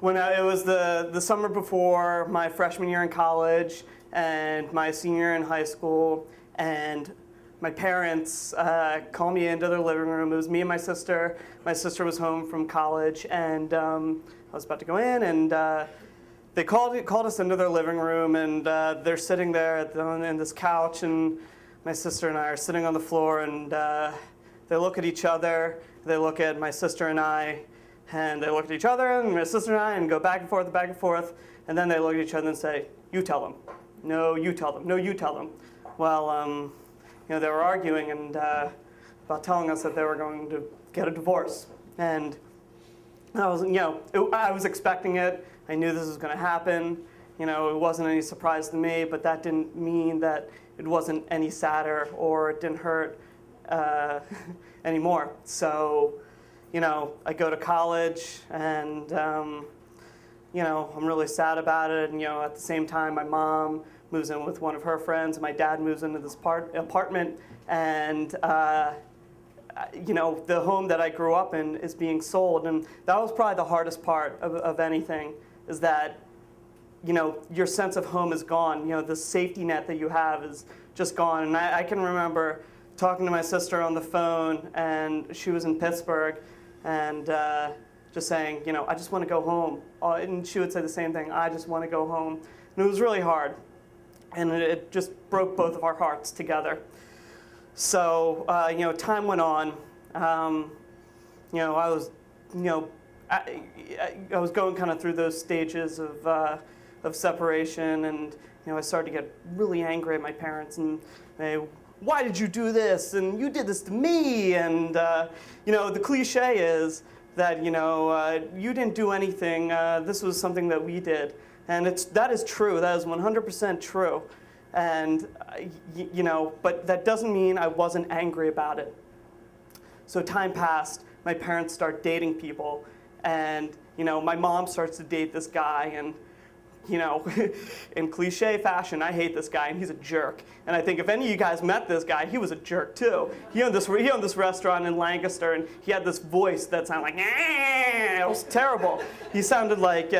It was the summer before my freshman year in college and my senior in high school, and my parents called me into their living room. It was me and my sister. My sister was home from college, and I was about to go in, and they called us into their living room, and they're sitting there in this couch, and my sister and I are sitting on the floor, and they look at each other. They look at my sister and I, and they look at each other, and my sister and I, and go back and forth, and then they look at each other and say, "You tell them." "No, you tell them." "No, you tell them." Well, they were arguing and about telling us that they were going to get a divorce, and I was expecting it. I knew this was going to happen. It wasn't any surprise to me, but that didn't mean that it wasn't any sadder or it didn't hurt anymore. So, I go to college, and I'm really sad about it. And at the same time, my mom moves in with one of her friends, and my dad moves into this apartment, and the home that I grew up in is being sold, and that was probably the hardest part of anything, is that your sense of home is gone. The safety net that you have is just gone. And I can remember talking to my sister on the phone, and she was in Pittsburgh, and just saying, "I just want to go home." And she would say the same thing, "I just want to go home." And it was really hard, and it just broke both of our hearts together. So, time went on. I was, I was going kind of through those stages of separation, and I started to get really angry at my parents, and "Why did you do this?" and "You did this to me," and the cliche is that you didn't do anything. This was something that we did, and that is true. That is 100% true, and but that doesn't mean I wasn't angry about it. So time passed. My parents start dating people, and my mom starts to date this guy, and in cliche fashion, I hate this guy, and he's a jerk. And I think if any of you guys met this guy, he was a jerk too. He owned this restaurant in Lancaster, and he had this voice that sounded like, "Eh." It was terrible. He sounded like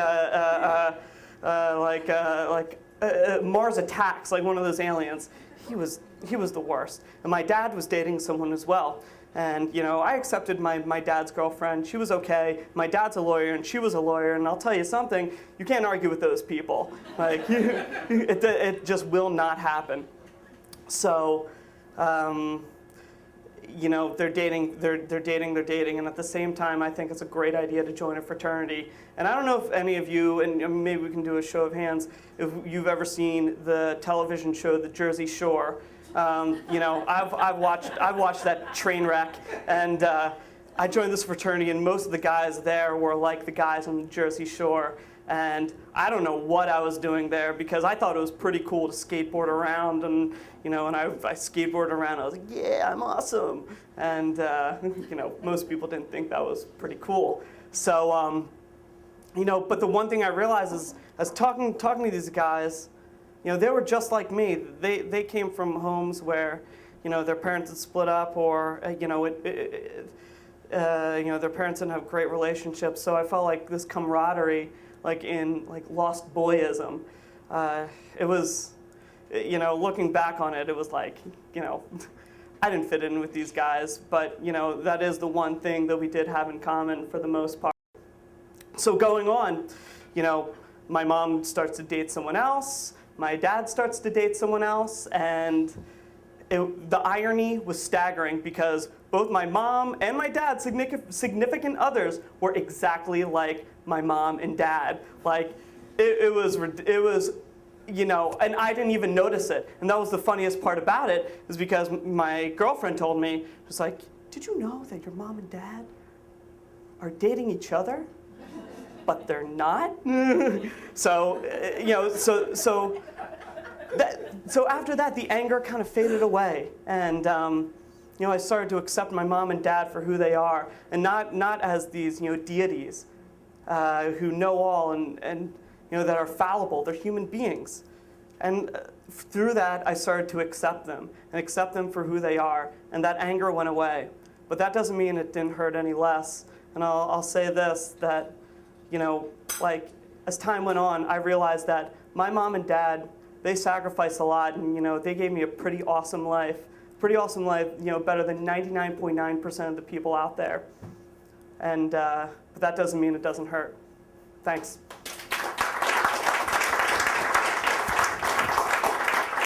Mars Attacks, like one of those aliens. He was the worst. And my dad was dating someone as well. And I accepted my dad's girlfriend. She was okay. My dad's a lawyer, and she was a lawyer. And I'll tell you something: you can't argue with those people. Like, it just will not happen. So, they're dating, and at the same time, I think it's a great idea to join a fraternity. And I don't know if any of you, and maybe we can do a show of hands, if you've ever seen the television show The Jersey Shore. I've watched that train wreck, and I joined this fraternity, and most of the guys there were like the guys on the Jersey Shore. And I don't know what I was doing there, because I thought it was pretty cool to skateboard around, and I skateboarded around. I was like, "Yeah, I'm awesome," and most people didn't think that was pretty cool. So but the one thing I realized is, as talking to these guys, they were just like me. They came from homes where, their parents had split up, or their parents didn't have great relationships. So I felt like this camaraderie, like in Lost Boyism. It was, looking back on it, it was like, I didn't fit in with these guys, but that is the one thing that we did have in common for the most part. So going on, my mom starts to date someone else. My dad starts to date someone else, and the irony was staggering, because both my mom and my dad's significant others were exactly like my mom and dad. Like, it was, and I didn't even notice it. And that was the funniest part about it, is because my girlfriend told me, was like, "Did you know that your mom and dad are dating each other?" But they're not. So after that, the anger kind of faded away, and I started to accept my mom and dad for who they are, and not as these deities who know all and that are fallible. They're human beings, and through that, I started to accept them for who they are, and that anger went away. But that doesn't mean it didn't hurt any less. And I'll say this, that you know, like as time went on, I realized that my mom and dad, they sacrificed a lot, and you know, they gave me a pretty awesome life. Pretty awesome life, you know, better than 99.9% of the people out there. And but that doesn't mean it doesn't hurt. Thanks.